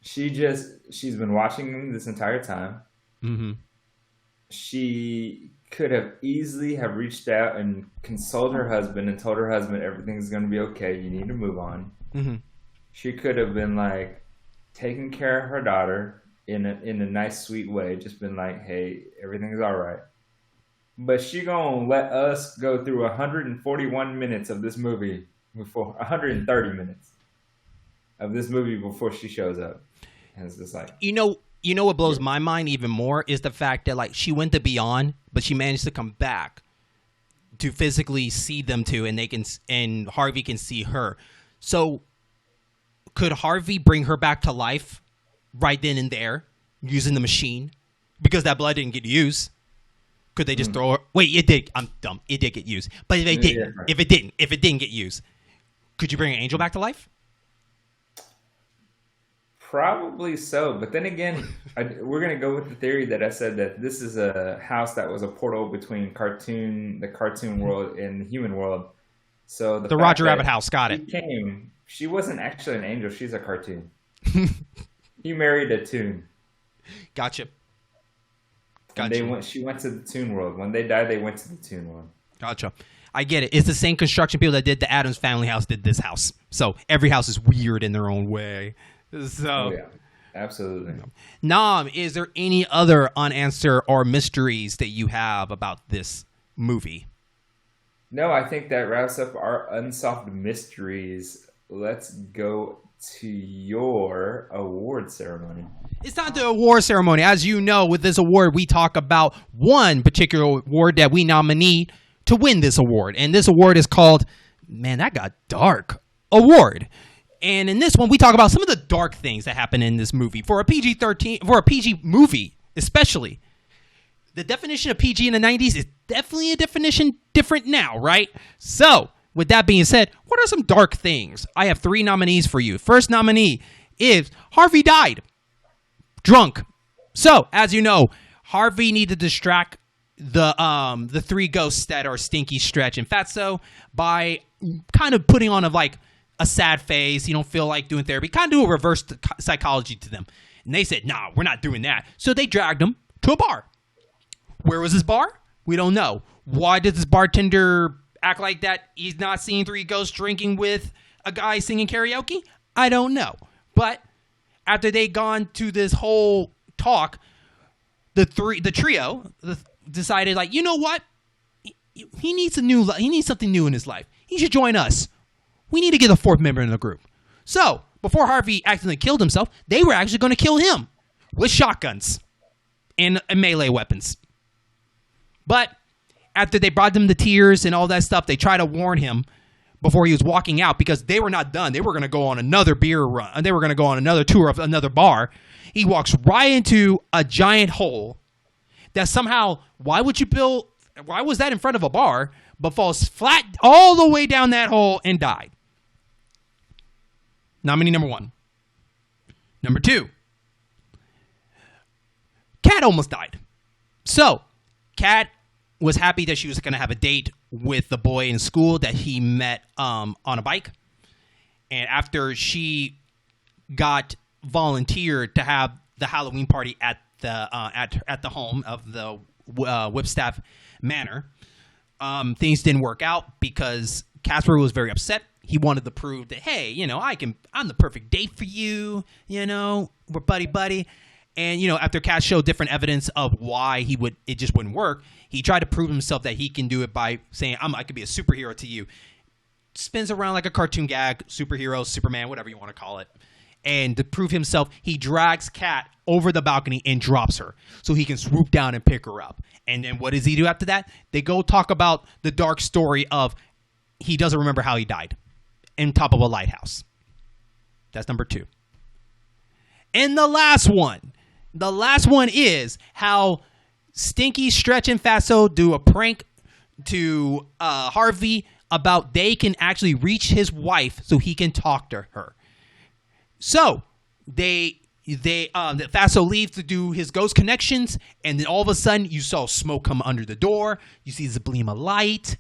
She's been watching them this entire time. Mm-hmm. She could have easily have reached out and consoled her husband and told her husband everything's going to be okay. You need to move on. Mm-hmm. She could have been like taking care of her daughter in a nice, sweet way. Just been like, hey, everything's all right. but she gonna let us go through 141 minutes of this movie before 130 minutes of this movie before she shows up. And it's just like, you know what blows my mind even more is the fact that like she went to Beyond, but she managed to come back to physically see them two, and Harvey can see her. So could Harvey bring her back to life right then and there using the machine because that blood didn't get used? Could they just throw her? Wait, it did. I'm dumb. It did get used, but if they didn't, right. if it didn't get used, could you bring an angel back to life? Probably so, but then again, we're gonna go with the theory that I said that this is a house that was a portal between the cartoon world and the human world. So the Roger Rabbit house, got it. She wasn't actually an angel; she's a cartoon. He married a toon. Gotcha. She went to the toon world. When they died, they went to the toon world. Gotcha. I get it. It's the same construction people that did the Addams Family house did this house. So every house is weird in their own way. So, yeah, absolutely. Nam, is there any other unanswered or mysteries that you have about this movie? No, I think that wraps up our unsolved mysteries. Let's go to your award ceremony. It's not the award ceremony. As you know, with this award, we talk about one particular award that we nominate to win this award. And this award is called, man, that got dark, award. And in this one, we talk about some of the dark things that happen in this movie. For a PG-13, for a PG movie, especially, the definition of PG in the 90s is definitely a definition different now, right? So, with that being said, what are some dark things? I have 3 nominees for you. First nominee is Harvey died drunk. So, as you know, Harvey needed to distract the 3 ghosts that are Stinky, Stretch, and Fatso by kind of putting on a sad face. You don't feel like doing therapy. Kind of do a reverse psychology to them. And they said, nah, we're not doing that. So they dragged him to a bar. Where was this bar? We don't know. Why did this bartender act like that? He's not seeing 3 ghosts drinking with a guy singing karaoke? I don't know. But after they gone to this whole talk, the trio decided, like, you know what? He needs something new in his life. He should join us. We need to get a 4th member in the group. So, before Harvey accidentally killed himself, they were actually going to kill him with shotguns and melee weapons. But after they brought them to tears and all that stuff, they tried to warn him before he was walking out because they were not done. They were going to go on another beer run. And they were going to go on another tour of another bar. He walks right into a giant hole that somehow, why was that in front of a bar, but falls flat all the way down that hole and died? Nominee number 1. Number 2. Kat almost died. So, Kat was happy that she was going to have a date with the boy in school that he met on a bike. And after she got volunteered to have the Halloween party at the home of the Whipstaff Manor, things didn't work out because Casper was very upset. He wanted to prove that, hey, I'm the perfect date for you. We're buddy. And, after Kat showed different evidence of why it just wouldn't work, he tried to prove himself that he can do it by saying, I could be a superhero to you. Spins around like a cartoon gag, superhero, Superman, whatever you want to call it. And to prove himself, he drags Kat over the balcony and drops her so he can swoop down and pick her up. And then what does he do after that? They go talk about the dark story of he doesn't remember how he died on top of a lighthouse. That's number 2. And the last one is how Stinky, Stretch, and Fatso do a prank to Harvey about they can actually reach his wife so he can talk to her. So the Fatso leaves to do his ghost connections, and then all of a sudden you saw smoke come under the door. You see the gleam of light.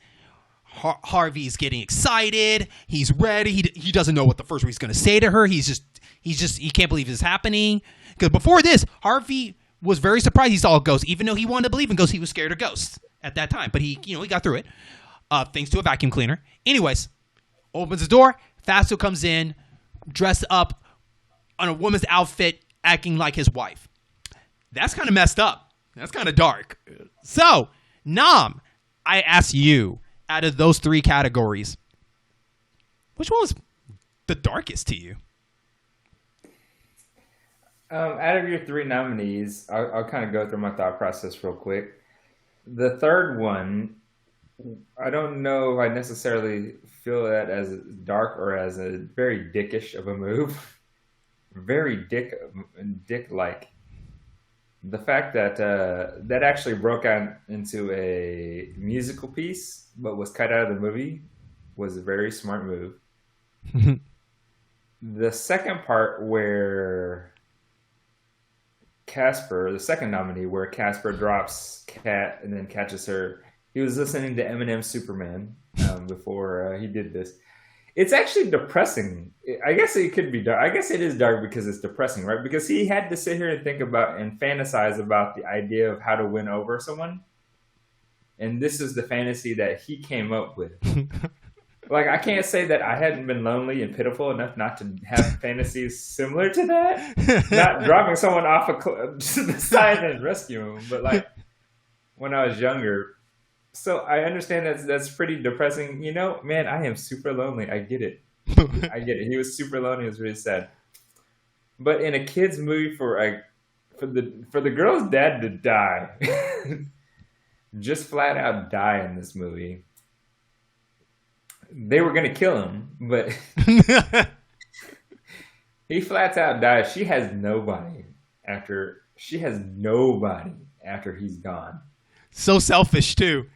Harvey's getting excited. He's ready. He doesn't know what the first word he's going to say to her. He can't believe this is happening. Because before this, Harvey was very surprised he saw a ghost, even though he wanted to believe in ghosts. He was scared of ghosts at that time, but he got through it. Thanks to a vacuum cleaner. Anyways, opens the door. Fatso comes in, dressed up on a woman's outfit, acting like his wife. That's kind of messed up. That's kind of dark. So Nam, I ask you, out of those three categories, which one was the darkest to you? Out of your three nominees, I'll kind of go through my thought process real quick. The third one, I don't know if I necessarily feel that as dark or as a very dickish of a move. Very dick-like. The fact that that actually broke out into a musical piece, but was cut out of the movie, was a very smart move. The second part where Casper, the second nominee, where Casper drops Kat and then catches her. He was listening to Eminem's Superman before he did this. It's actually depressing. I guess it could be dark. I guess it is dark because it's depressing, right? Because he had to sit here and think about and fantasize about the idea of how to win over someone. And this is the fantasy that he came up with. Like, I can't say that I hadn't been lonely and pitiful enough not to have fantasies similar to that. Not dropping someone off the side and rescuing them, but like when I was younger. So I understand that's pretty depressing. You know, man, I am super lonely. I get it. I get it. He was super lonely. It was really sad. But in a kid's movie for the girl's dad to die, just flat out die in this movie. They were going to kill him, but he flat out dies. She has nobody after he's gone. So selfish, too.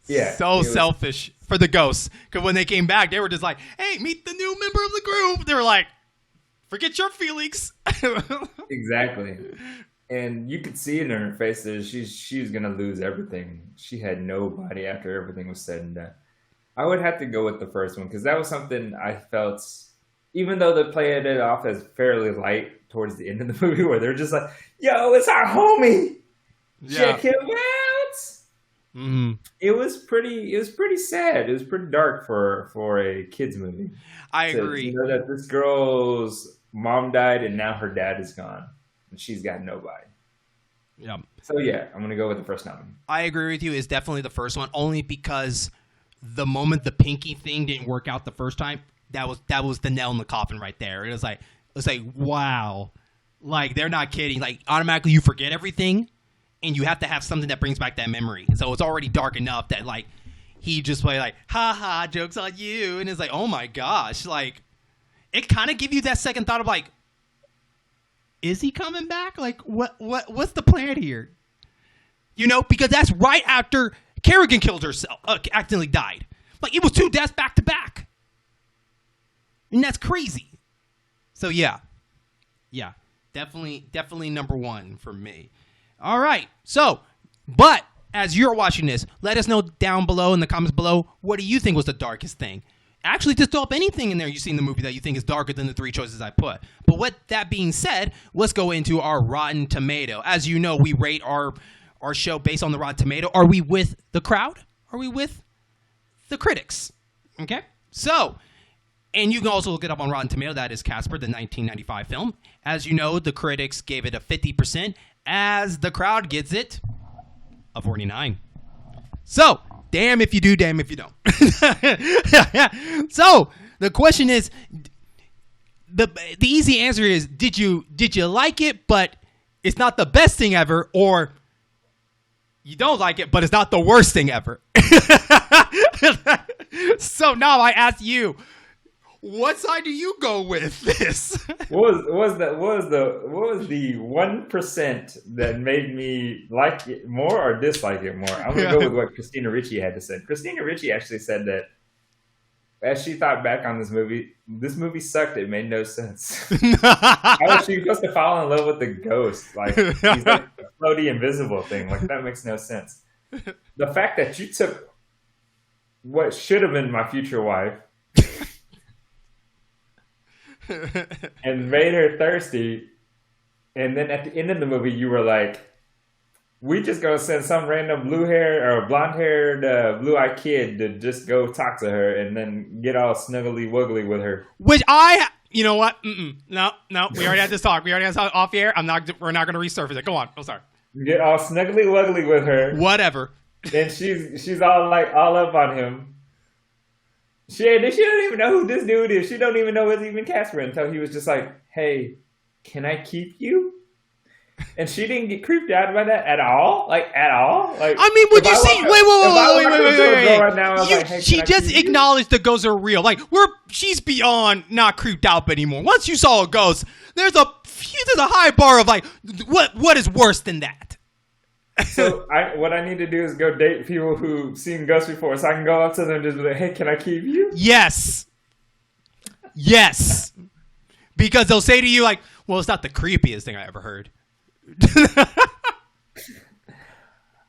Yeah. So selfish for the ghosts. Because when they came back, they were just like, hey, meet the new member of the group. They were like, forget your feelings. Exactly. And you could see it in her face that she's going to lose everything. She had nobody after everything was said and done. I would have to go with the first one because that was something I felt, even though they played it off as fairly light towards the end of the movie where they're just like, yo, it's our homie. Yeah. Check him out. Mm-hmm. It was pretty sad. It was pretty dark for a kid's movie. I agree. You know that this girl's mom died and now her dad is gone and she's got nobody. Yeah. So yeah, I'm going to go with the first nominee. I agree with you. It's definitely the first one only because the moment the pinky thing didn't work out the first time, that was the nail in the coffin right there. It was like wow, like they're not kidding. Like automatically you forget everything, and you have to have something that brings back that memory. So it's already dark enough that like he just play like ha ha jokes on you, and it's like oh my gosh, like it kind of give you that second thought of like, is he coming back? Like what's the plan here? You know, because that's right after Kerrigan killed herself, accidentally died. Like, it was 2 deaths back to back. And that's crazy. So, yeah, definitely number one for me. All right. So, but as you're watching this, let us know down below in the comments below, what do you think was the darkest thing? Actually, just throw up anything in there you see in the movie that you think is darker than the 3 choices I put. But with that being said, let's go into our Rotten Tomato. As you know, we rate our show based on the Rotten Tomato. Are we with the crowd? Are we with the critics? Okay. So, and you can also look it up on Rotten Tomato. That is Casper, the 1995 film. As you know, the critics gave it a 50%, as the crowd gets it a 49%. So, damn if you do, damn if you don't. So, the question is, the easy answer is, did you like it, but it's not the best thing ever, or you don't like it, but it's not the worst thing ever. So now I ask you, what side do you go with this? What was the 1% that made me like it more or dislike it more? I'm gonna go with what Christina Ricci had to say. Christina Ricci actually said that as she thought back on this movie sucked. It made no sense. How was she supposed to fall in love with the ghost? Like he's like a floaty invisible thing. Like that makes no sense. The fact that you took what should have been my future wife and made her thirsty, and then at the end of the movie you were like, we just gonna send some random blonde-haired, blue-eyed kid to just go talk to her and then get all snuggly wuggly with her. Which you know what? No, we already had this talk. We already had this off air. We're not gonna resurface it. Go on. I'm sorry. Get all snuggly wuggly with her. Whatever. Then she's all up on him. She don't even know who this dude is. She don't even know it's even Casper until he was just like, "Hey, can I keep you?" And she didn't get creeped out by that at all. Like at all. Like I mean, would you see? Wait. Right now, like, hey, she just acknowledged the ghosts are real. Like she's beyond not creeped out anymore. Once you saw a ghost, there's a high bar of like, what is worse than that? So what I need to do is go date people who've seen ghosts before, so I can go up to them and just be like, "Hey, can I keep you?" Yes. Because they'll say to you like, "Well, it's not the creepiest thing I ever heard."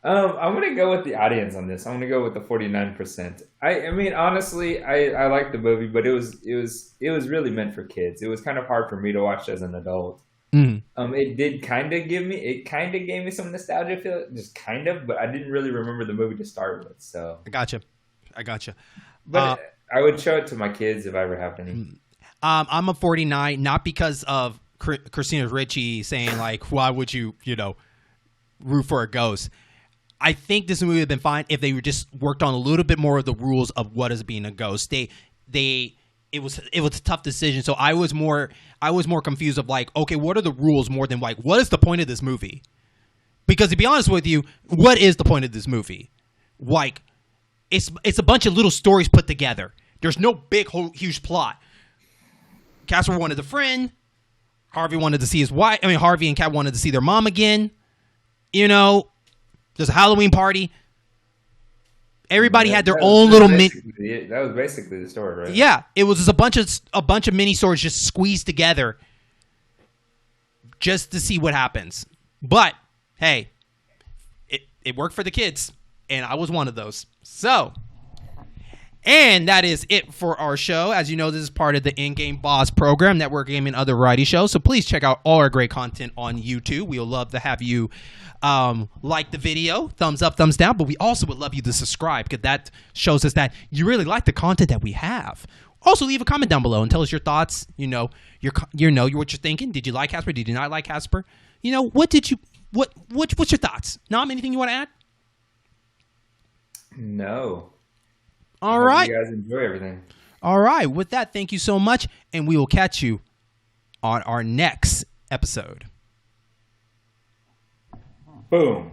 I'm gonna go with the audience on this. I'm gonna go with the 49%. I mean, honestly, I like the movie, but it was really meant for kids. It was kind of hard for me to watch as an adult. It did kind of gave me some nostalgia feel, just kind of, but I didn't really remember the movie to start with. So I gotcha. But I would show it to my kids if I ever have any. I'm a 49, not because of Christina Ricci saying like, why would you root for a ghost? I think this movie would have been fine if they just worked on a little bit more of the rules of what is being a ghost. It was a tough decision, so I was more confused of like, okay, what are the rules more than like, what is the point of this movie? Because to be honest with you, what is the point of this movie? Like, it's a bunch of little stories put together. There's no big, huge plot. Casper wanted a friend. Harvey wanted to see his wife. I mean, Harvey and Kat wanted to see their mom again. There's a Halloween party. Everybody had their own little that was basically the story, right? Yeah, it was just a bunch of mini stories just squeezed together, just to see what happens. But hey, it worked for the kids, and I was one of those. So, and that is it for our show. As you know, this is part of the In-Game Boss program, Network Gaming, other variety shows. So please check out all our great content on YouTube. We'll love to have you like the video, thumbs up, thumbs down, but we also would love you to subscribe because that shows us that you really like the content that we have. Also, leave a comment down below and tell us your thoughts. What you're thinking. Did you like Casper? Did you not like Casper? What's your thoughts? Nam, anything you want to add? No. All right. You guys enjoy everything. All right. With that, thank you so much, and we will catch you on our next episode. Boom.